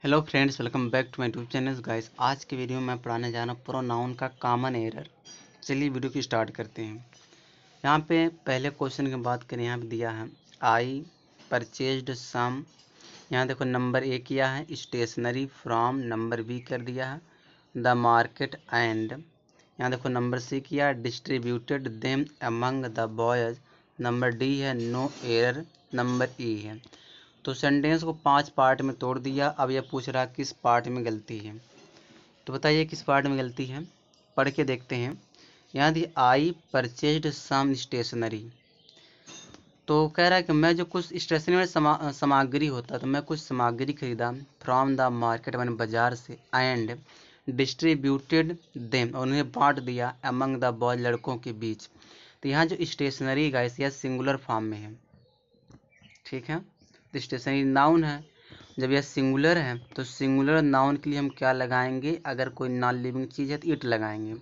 Hello friends, welcome back to my YouTube channel guys. आज के video में मैं पढ़ाने जा रहा हूँ प्रोनाउन का कॉमन एरर। चलिए वीडियो की स्टार्ट करते हैं। यहाँ पे पहले क्वेश्चन की बात करें, यहाँ पे दिया है आई परचेज्ड सम। यहाँ देखो नंबर ए किया है स्टेशनरी फ्रॉम, नंबर बी कर दिया है द मार्केट एंड। यहाँ देखो नंबर सी किया distributed them among the boys, number D है नो एरर, नंबर ई है। तो सेंटेंस को 5 पार्ट में तोड़ दिया। अब यह पूछ रहा किस पार्ट में गलती है, तो बताइए किस पार्ट में गलती है। पढ़ के देखते हैं। यहाँ दी आई परचेज्ड सम स्टेशनरी, तो कह रहा है कि मैं जो कुछ स्टेशनरी सामग्री होता है, तो मैं कुछ सामग्री खरीदा फ्रॉम द मार्केट, मैंने बाजार से, एंड डिस्ट्रीब्यूटेड देम, और उन्हें बांट दिया अमंग द बॉय, लड़कों के बीच। तो यहाँ जो स्टेशनरी गाइस यह सिंगुलर फॉर्म में है, ठीक है। तो स्टेशनरी नाउन है। जब यह सिंगुलर है तो सिंगुलर नाउन के लिए हम क्या लगाएंगे, अगर कोई नॉन लिविंग चीज़ है तो इट लगाएंगे।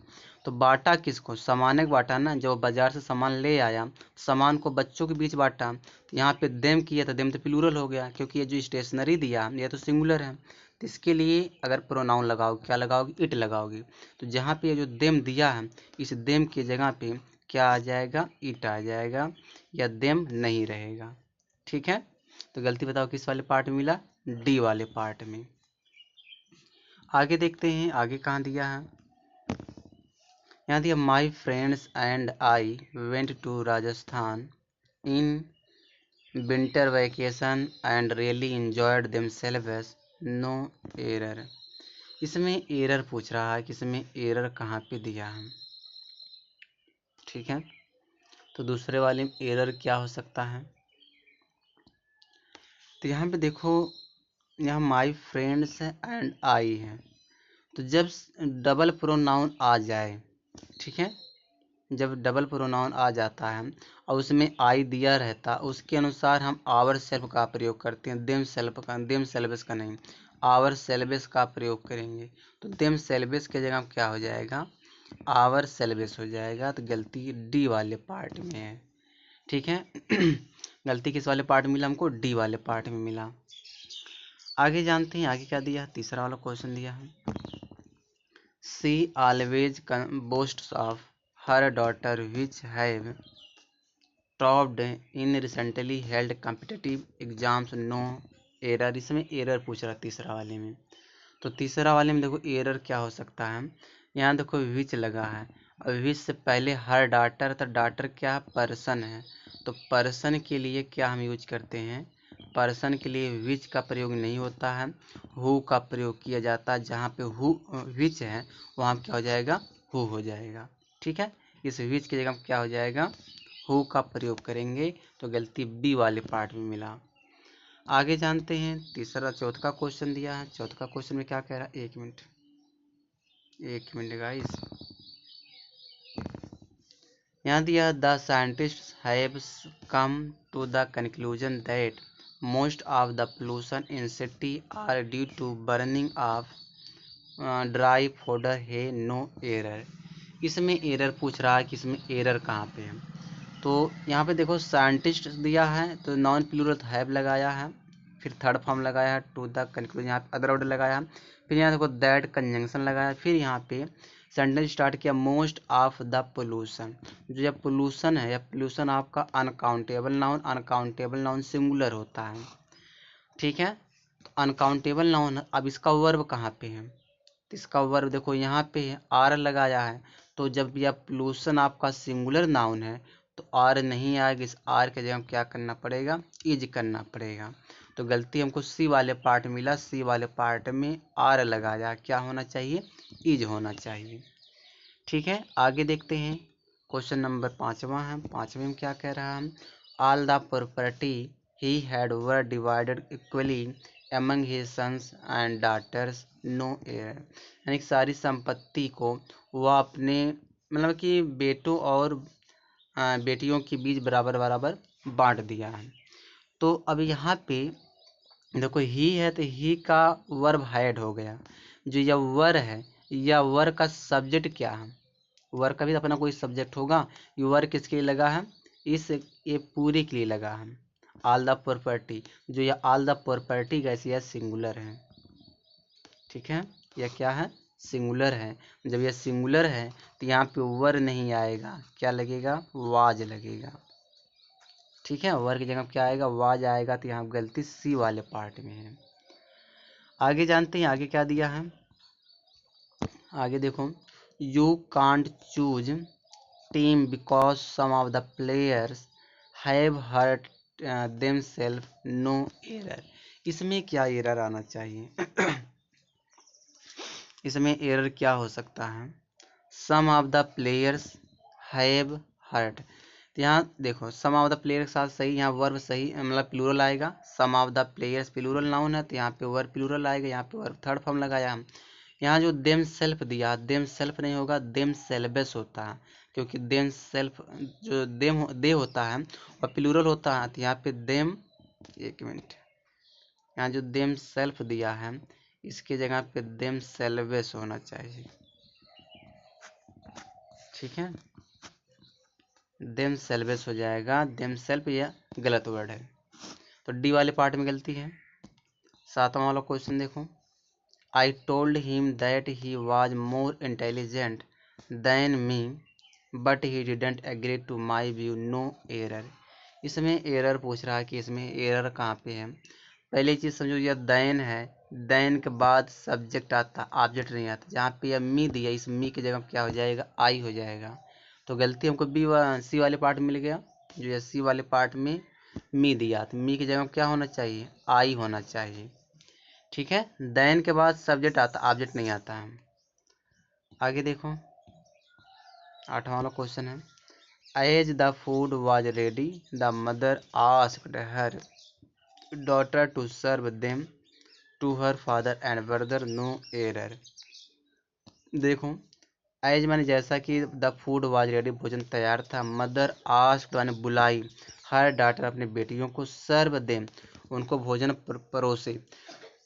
तो बांटा किसको, सामान को बांटा ना। जो बाजार से सामान ले आया, सामान को बच्चों के बीच बांटा। तो यहाँ पे देम किया था, देम तो प्लूरल हो गया, क्योंकि ये जो स्टेशनरी दिया यह तो सिंगुलर है। तो इसके लिए अगर प्रोनाउन लगाओगे, क्या लगाओगे, इट लगाओगे। तो जहाँ पे ये जो देम दिया है, इस देम की जगह पे क्या आ जाएगा, इट आ जाएगा, या देम नहीं रहेगा, ठीक है। तो गलती बताओ किस वाले पार्ट में मिला, डी वाले पार्ट में। आगे देखते हैं, आगे कहाँ दिया है। यहाँ दिया my friends and I went to Rajasthan in winter vacation and really enjoyed themselves, no error. इसमें एरर पूछ रहा है कि इसमें एरर कहाँ पे दिया है, ठीक है। तो दूसरे वाले में एरर क्या हो सकता है। तो यहाँ पे देखो, यहाँ माई फ्रेंड्स एंड आई है। तो जब डबल प्रोनाउन आ जाए, ठीक है, जब डबल प्रोनाउन आ जाता है और उसमें आई दिया रहता, उसके अनुसार हम आवर सेल्फ का प्रयोग करते हैं, देम सेल्फ का, देम सेल्वेस का नहीं, आवर सेल्वेस का प्रयोग करेंगे। तो देम सेल्वेस की जगह क्या हो जाएगा, आवर सेल्वेस हो जाएगा। तो गलती डी वाले पार्ट में है, ठीक है। गलती किस वाले पार्ट में मिला हमको, डी वाले पार्ट में मिला। आगे जानते हैं आगे क्या दिया, तीसरा वाला क्वेश्चन दिया है she always boasts of her daughter which have topped in recently held competitive exams, no error। इसमें एरर पूछ रहा तीसरा वाले में। तो तीसरा वाले में देखो एरर क्या हो सकता है। यहाँ देखो विच लगा है, और विच से पहले हर डाटर, तो डाटर क्या पर्सन है। तो पर्सन के लिए क्या हम यूज करते हैं, पर्सन के लिए विच का प्रयोग नहीं होता है, हु का प्रयोग किया जाता है। जहाँ पे हु विच है वहाँ क्या हो जाएगा, हु हो जाएगा, ठीक है। इस विच की जगह क्या हो जाएगा, हु का प्रयोग करेंगे। तो गलती बी वाले पार्ट में मिला। आगे जानते हैं तीसरा चौथा क्वेश्चन दिया है। चौथा क्वेश्चन में क्या कह रहा है, एक मिनट गाइस। यहाँ दिया the scientist have come to the conclusion that most of the pollution in city are due to burning of dry fodder है, नो एरर। इसमें एरर पूछ रहा है कि इसमें एरर कहाँ पे है। तो यहाँ पे देखो साइंटिस्ट दिया है, तो नॉन प्लूरल हैव लगाया है, फिर थर्ड फॉर्म लगाया है, टू द कंक्लूजन यहाँ पे अदर ऑर्डर लगाया, फिर यहाँ देखो दैट कंजंक्शन लगाया, फिर यहाँ पे सेंटेंस स्टार्ट किया मोस्ट ऑफ द पोल्यूशन। जो यह पोल्यूशन है, या पोल्यूशन आपका अनकाउंटेबल नाउन सिंगुलर होता है, ठीक है। तो अनकाउंटेबल नाउन, अब इसका वर्ब कहाँ पे है, तो इसका वर्ब देखो यहाँ पे है, आर लगाया है। तो जब यह पोल्यूशन आपका सिंगुलर नाउन है तो आर नहीं आएगा, इस आर के जगह क्या करना पड़ेगा, इज करना पड़ेगा। तो गलती हमको सी वाले पार्ट मिला, सी वाले पार्ट में आर लगाया, क्या होना चाहिए, इज होना चाहिए, ठीक है। आगे देखते हैं क्वेश्चन नंबर 5वां है। 5वें में क्या कह रहा है, all the property he had were divided equally among his sons and daughters, no heir। यानी सारी संपत्ति को वह अपने, मतलब कि बेटों और बेटियों के बीच बराबर बराबर बांट दिया है। तो अब यहाँ पे देखो ही है, तो ही का वर्ब हैड हो गया। जो यह वर है, यह वर का सब्जेक्ट क्या है, वर का भी अपना कोई सब्जेक्ट होगा। ये वर किसके लिए लगा है, इस ये पूरे के लिए लगा है। ऑल द प्रॉपर्टी, जो ये ऑल द प्रॉपर्टी कैसी है, सिंगुलर है, ठीक है, यह क्या है, सिंगुलर है। जब यह सिंगुलर है तो यहाँ पे वर नहीं आएगा, क्या लगेगा, वाज लगेगा। ठीक है, वर की जगह क्या आएगा, वाज आएगा। तो यहाँ गलती सी वाले पार्ट में है। आगे जानते हैं आगे क्या दिया है। आगे देखो, you can't choose team because some of the players have hurt themself, no error. इसमें क्या एरर आना चाहिए इसमें एरर क्या हो सकता है, some of the players have hurt. तो यहाँ देखो, सम ऑफ द प्लेयर के साथ सही, यहाँ वर्ब सही मतलब प्लूरल आएगा। Some of the players plural noun है तो यहाँ पे वर्ब प्लूरल आएगा। यहाँ पे वर्ब थर्ड फॉर्म लगाया हम। यहाँ जो देम सेल्फ दिया, देम सेल्फ नहीं होगा, देम सेल्वेस होता है, क्योंकि देम सेल्फ जो दे होता है और प्लूरल होता है। तो यहाँ पे देम, एक मिनट, यहाँ जो देम सेल्फ दिया है इसके जगह पे देम सेल्वेस होना चाहिए। ठीक है, देम सेल्वेस हो जाएगा, देम सेल्फ यह गलत वर्ड है। तो डी वाले पार्ट में गलती है। सातवां वाला क्वेश्चन देखो, I told him that he was more intelligent than me but he didn't agree to my view, no error. इसमें एरर पूछ रहा है कि इसमें एरर कहाँ पे है। पहली चीज़ समझो, यह दैन है, दैन के बाद सब्जेक्ट आता, ऑब्जेक्ट नहीं आता। जहाँ पे यह मी दिया, इस मी की जगह क्या हो जाएगा, आई हो जाएगा। तो गलती हमको सी वाले पार्ट में मिल गया। जो ये सी वाले पार्ट में मी दिया, तो मी की जगह क्या होना चाहिए, आई होना चाहिए। ठीक है, दैन के बाद सब्जेक्ट आता, ऑब्जेक्ट नहीं आता है। आगे देखो, आठवां वाला क्वेश्चन है, as the food was ready the mother asked her daughter to serve them to her father and brother, no error. देखो, एज माने जैसा कि द फूड वाज रेडी, भोजन तैयार था। मदर आस्क्ड माने बुलाई, हर डॉटर अपने बेटियों को, सर्व देम उनको भोजन परोसे।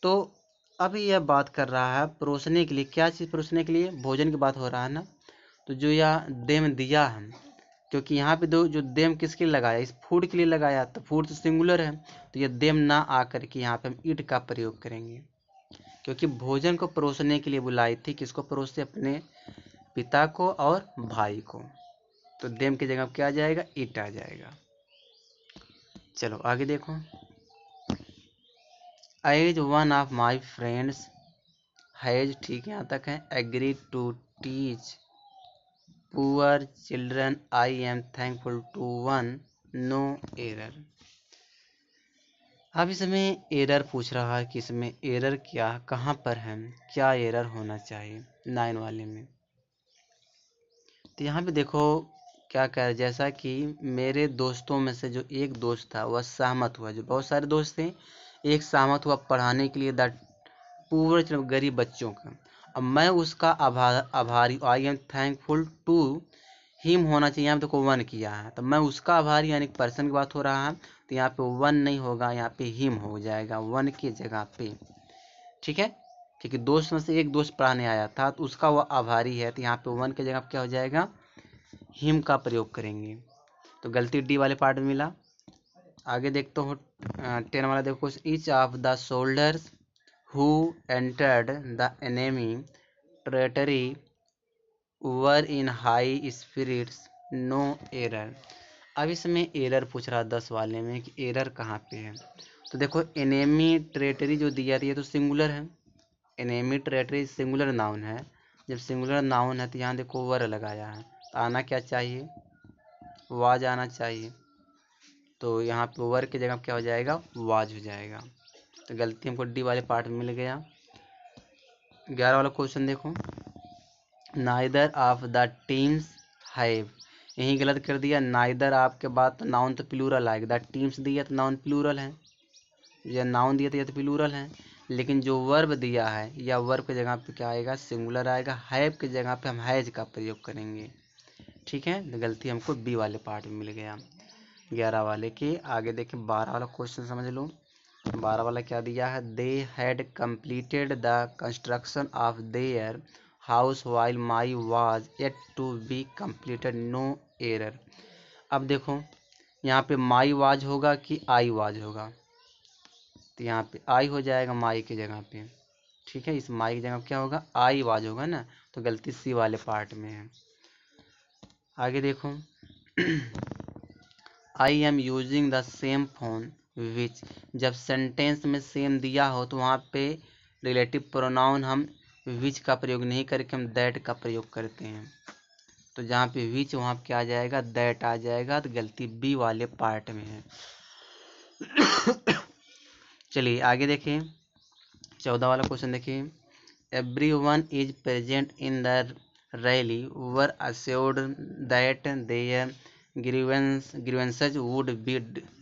तो अभी यह बात कर रहा है परोसने के लिए, क्या चीज़ परोसने के लिए, भोजन की बात हो रहा है ना। तो जो यह देम दिया है, क्योंकि यहाँ पे दो जो देम किसके लिए लगाया, इस फूड के लिए लगाया, तो फूड तो सिंगुलर है, तो यह देम ना आकर के यहाँ पे हम इट का प्रयोग करेंगे, क्योंकि भोजन को परोसने के लिए बुलाई थी। किसको परोसते, अपने पिता को और भाई को। तो देम की जगह क्या आ जाएगा, इट आ जाएगा। चलो आगे देखो, as one of my friends has, ठीक है यहाँ तक है, agree to teach poor children I am thankful to one, no error. अब इसमें एरर पूछ रहा है कि इसमें एरर क्या, कहाँ पर है, क्या एरर होना चाहिए 9 वाले में। तो यहाँ पे देखो क्या कह रहे, जैसा कि मेरे दोस्तों में से जो एक दोस्त था वह सहमत हुआ, जो बहुत सारे दोस्त थे, एक सहमत हुआ पढ़ाने के लिए द पुअर, गरीब बच्चों का। अब मैं उसका आभारी, I am thankful to him होना चाहिए, यहाँ पे देखो वन किया है, तो मैं उसका आभारी, यानी पर्सन की बात हो रहा है। तो यहाँ पे वन नहीं होगा, यहाँ पे हिम हो जाएगा वन की जगह पे। ठीक है, क्योंकि दोस्त में से एक दोस्त पढ़ाने आया था तो उसका वह आभारी है, तो यहाँ पे वन की जगह क्या हो जाएगा, हिम का प्रयोग करेंगे। तो गलती डी वाले पार्ट में मिला। आगे देखते हो 10 वाला देखो, each of the soldiers who entered the enemy territory were in high spirits, no error. अब इसमें एरर पूछ रहा 10 वाले में कि एरर कहाँ पे है। तो देखो, एनिमी टेरिटरी जो दिया है तो सिंगुलर है, एनिमी टेरिटरी सिंगुलर नाउन है। जब सिंगुलर नाउन है तो यहाँ देखो वर लगाया है, तो आना क्या चाहिए, वाज आना चाहिए। तो यहाँ पे वर की जगह क्या हो जाएगा, वाज हो जाएगा। तो गलती हमको डी वाले पार्ट में मिल गया। 11 वाला क्वेश्चन देखो, neither of the teams have, यही गलत कर दिया। नाइदर आपके बाद तो नाउन तो प्लूरल आएगा, द टीम्स दिया तो नाउन प्लूरल है, या नाउन दिया तो यह तो प्लूरल है। लेकिन जो वर्ब दिया है या वर्ब की जगह पे क्या आएगा, सिंगुलर आएगा। हैव की जगह पे हम हैज का प्रयोग करेंगे। ठीक है, तो गलती हमको बी वाले पार्ट में मिल गया 11 वाले के। आगे देखें 12 वाला क्वेश्चन समझ लो। 12 वाला क्या दिया है, they had completed the construction of their house while my was yet to be completed, no error. अब देखो यहाँ पे माई वाज होगा कि आई वाज होगा, तो यहाँ पे आई हो जाएगा माई की जगह पे। ठीक है, इस माई की जगह क्या होगा, आई वाज होगा ना, तो गलती सी वाले पार्ट में है। आगे देखो I am using the same phone which, जब सेंटेंस में सेम दिया हो तो वहाँ पे रिलेटिव प्रोनाउन हम विच का प्रयोग नहीं करके हम दैट का प्रयोग करते हैं। तो जहाँ पे विच वहाँ पे क्या आ जाएगा, दैट आ जाएगा, तो गलती बी वाले पार्ट में है। चलिए आगे देखिए 14 वाला क्वेश्चन देखिए, everyone is present in the rally were assured that their grievances would be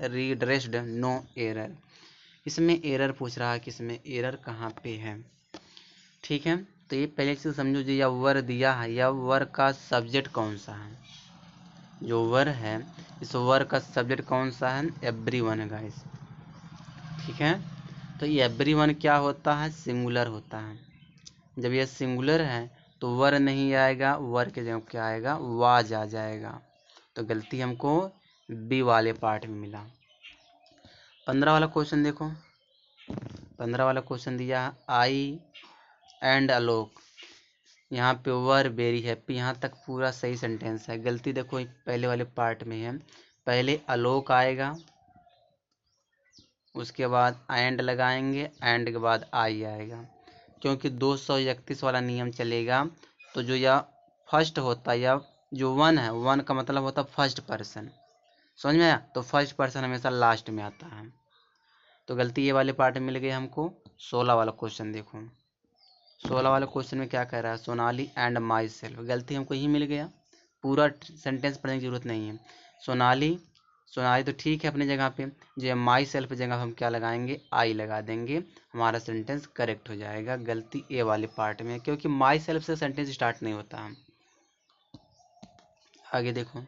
redressed, no error। इसमें एरर पूछ रहा है कि इसमें एरर कहाँ पे है। ठीक है, तो ये पहले से समझो, जो यह वर दिया है, यह वर का सब्जेक्ट कौन सा है, जो वर है इस वर का सब्जेक्ट कौन सा है, एवरीवन है गाइस। ठीक है, तो ये एवरीवन क्या होता है, सिंगुलर होता है। जब यह सिंगुलर है तो वर नहीं आएगा, वर के जगह क्या आएगा, वाज आ जाएगा। तो गलती हमको बी वाले पार्ट में मिला। 15 वाला क्वेश्चन देखो, 15 वाला क्वेश्चन दिया है आई एंड आलोक, यहाँ पे वर वेरी हैप्पी, यहाँ तक पूरा सही सेंटेंस है। गलती देखो पहले वाले पार्ट में है, पहले आलोक आएगा, उसके बाद एंड लगाएंगे, एंड के बाद आई आएगा, क्योंकि 231 वाला नियम चलेगा। तो जो यह फर्स्ट होता है, या जो वन है, वन का मतलब होता है फर्स्ट पर्सन, समझ में आया, तो फर्स्ट पर्सन हमेशा लास्ट में आता है। तो गलती ये वाले पार्ट में मिल गई हमको। 16 वाला क्वेश्चन देखो, 16 वाले क्वेश्चन में क्या कह रहा है, सोनाली एंड माई सेल्फ, गलती हमको ही मिल गया, पूरा सेंटेंस पढ़ने की जरूरत नहीं है। सोनाली, सोनाली तो ठीक है अपनी जगह पे, जो माई सेल्फ जगह हम क्या लगाएंगे, आई लगा देंगे, हमारा सेंटेंस करेक्ट हो जाएगा। गलती ए वाले पार्ट में, क्योंकि माई सेल्फ से सेंटेंस स्टार्ट नहीं होता है। आगे देखो,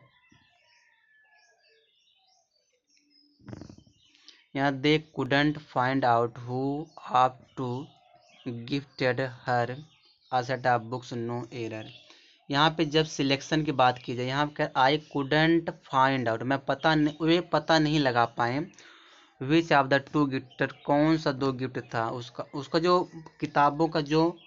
यहाँ they couldn't find out who up to gifted her a set of books, no error. यहाँ पे जब सिलेक्शन की बात की जाए, यहाँ पे आई कुडंट फाइंड आउट, मैं वे पता नहीं लगा पाए which of the two gifted, कौन सा दो गिफ्ट था, उसका जो किताबों का जो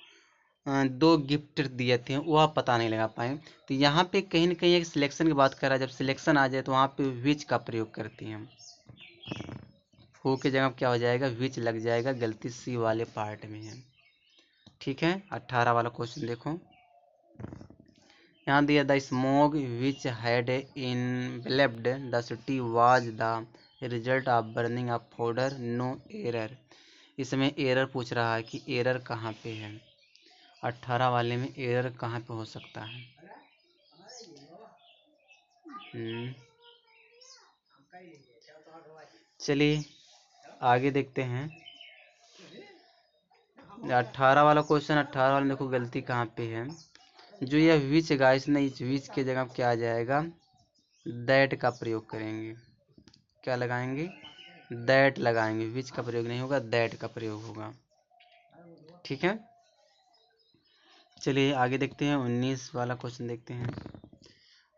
दो गिफ्ट दिए थे वह पता नहीं लगा पाए। तो यहाँ पे कहीं ना कहीं एक सिलेक्शन की बात कर रहा है, जब सिलेक्शन आ जाए तो वहाँ पे विच का प्रयोग करते हैं, हु की जगह क्या हो जाएगा, विच लग जाएगा। गलती सी वाले पार्ट में है। ठीक है, 18 वाला क्वेश्चन देखो, यहाँ दिया the smoke which had enveloped the city was the result of burning of powder, no error. इसमें एरर पूछ रहा है कि एरर कहाँ पे है, 18 वाले में एरर कहाँ पे हो सकता है। चलिए आगे देखते हैं 18 वाला क्वेश्चन। 18 वाला देखो गलती कहाँ पे है, जो यह विच गाइस नहीं, इस विच के जगह क्या आ जाएगा, दैट का प्रयोग करेंगे। क्या लगाएंगे, दैट लगाएंगे, विच का प्रयोग नहीं होगा, दैट का प्रयोग होगा। ठीक है, चलिए आगे देखते हैं 19 वाला क्वेश्चन देखते हैं,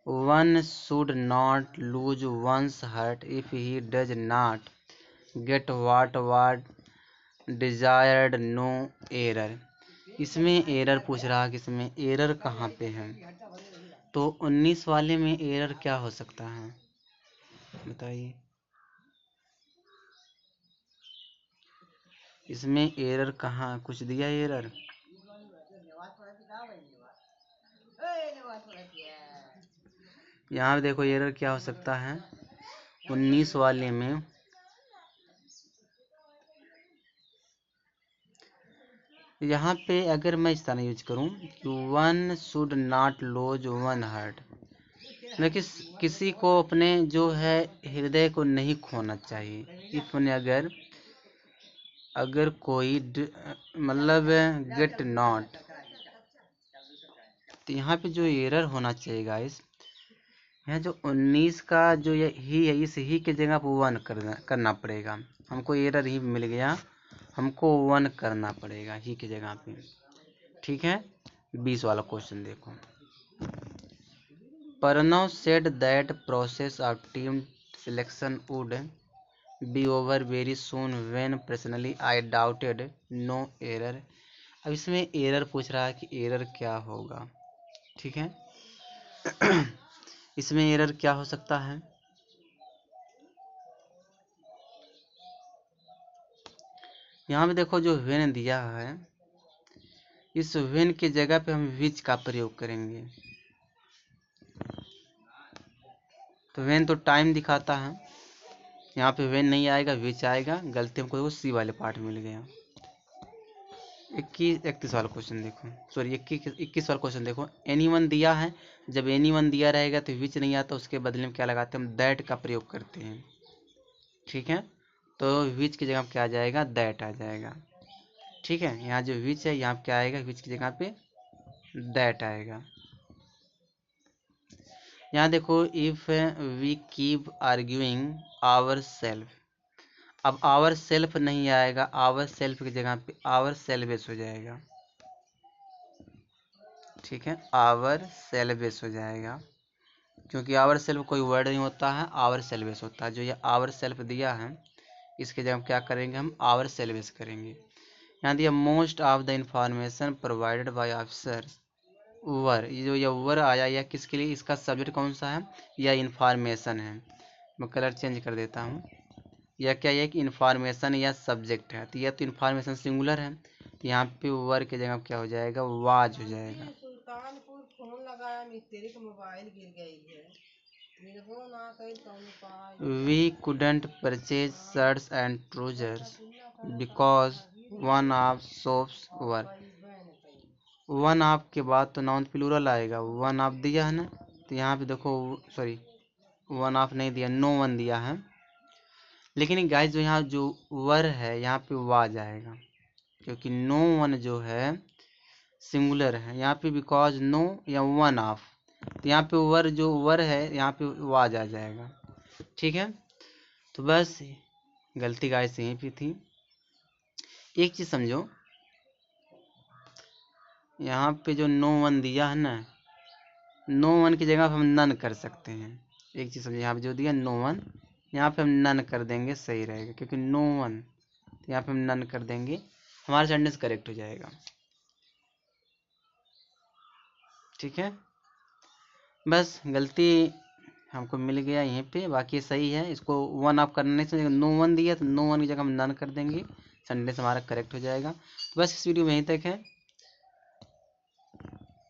one should not lose one's heart if he does not get what desired, no error. इसमें एरर पूछ रहा है कि इसमें एरर कहाँ पे है, तो 19 वाले में एरर क्या हो सकता है बताइए। इसमें एरर कहाँ कुछ दिया, एरर यहाँ देखो एरर क्या हो सकता है 19 वाले में, यहाँ पे अगर मैं इस तरह यूज करूँ कि one should not lose one heart, मतलब किसी को अपने जो है हृदय को नहीं खोना चाहिए। इफ ने अगर कोई मतलब गेट नॉट, तो यहाँ पे जो एरर होना चाहिए गाइस, यहाँ जो 19 का जो ये ही है, इस ही के जगह पर वन करना पड़ेगा हमको, एरर ही मिल गया, हमको वन करना पड़ेगा ही की जगह पे। ठीक है, 20 वाला क्वेश्चन देखो, Pranav said that process of team selection would be over very soon when personally I doubted, no error. अब इसमें एरर पूछ रहा है कि एरर क्या होगा। ठीक है इसमें एरर क्या हो सकता है, यहाँ पे देखो जो व्हेन दिया है, इस व्हेन की जगह पे हम विच का प्रयोग करेंगे। तो व्हेन तो टाइम दिखाता है, यहाँ पे व्हेन नहीं आएगा, विच आएगा। गलती हमको सी वाले पार्ट मिल गया। 31 वाला क्वेश्चन देखो, सॉरी 21 वाला क्वेश्चन देखो। एनीवन दिया है, जब एनीवन दिया रहेगा तो विच नहीं आता, उसके बदले में क्या लगाते हैं हम, दैट का प्रयोग करते हैं। ठीक है, तो विच की जगह क्या आ जाएगा, दैट आ जाएगा। ठीक है, यहाँ जो विच है यहाँ क्या आएगा, विच की जगह पे दैट आएगा। यहाँ देखो, if we keep arguing our self, अब आवर सेल्फ नहीं आएगा, आवर सेल्फ की जगह पे आवर सेल्वेस हो जाएगा। ठीक है, आवर सेल्वेस हो जाएगा, क्योंकि आवर सेल्फ कोई वर्ड नहीं होता है, आवर सेल्वेस होता है। जो ये आवर सेल्फ दिया है, इसके जगह क्या करेंगे हम, आवर सेल्वेस करेंगे। यहाँ दिया most of the information provided by officers वर, ये जो ये वर आया यह किसके लिए, इसका सब्जेक्ट कौन सा है, यह इंफॉर्मेशन है। मैं कलर चेंज कर देता हूँ। यह क्या है कि इंफॉर्मेशन या सब्जेक्ट है, तो यह तो इंफॉर्मेशन सिंगुलर है, तो यहाँ पे वर की जगह क्या हो जाएगा, वाज हो जाएगा। फोन लगाया मिस्त्री का मोबाइल गिर गई है, We couldn't purchase shirts and trousers because one of shops were, one of के बाद तो नाउन प्लूरल आएगा, वन ऑफ दिया है ना, तो यहाँ पे देखो, सॉरी वन ऑफ नहीं दिया, नो वन दिया है। लेकिन गाइस जो यहाँ जो वर है यहाँ पे वाज आएगा, क्योंकि नो वन जो है सिंगुलर है यहाँ पे, बिकॉज नो या वन ऑफ, तो यहाँ पे वर जो वर है यहाँ पे वाज आ जाएगा। ठीक है, तो बस गलती गाइस यहीं पे थी। एक चीज समझो, यहाँ पे जो नो वन दिया है ना, नो वन की जगह हम नन कर सकते हैं। एक चीज समझो, यहाँ पे जो दिया नो वन, यहाँ पे हम नन कर देंगे, सही रहेगा, क्योंकि नो वन, तो यहाँ पे हम नन कर देंगे, हमारा सेंटेंस करेक्ट हो जाएगा। ठीक है, बस गलती हमको मिल गया यहीं पे, बाकी सही है। इसको वन ऑफ करने से नो वन दिया, तो नो वन की जगह हम नन कर देंगे, सेंटेंस हमारा करेक्ट हो जाएगा। तो बस इस वीडियो में यहीं तक है।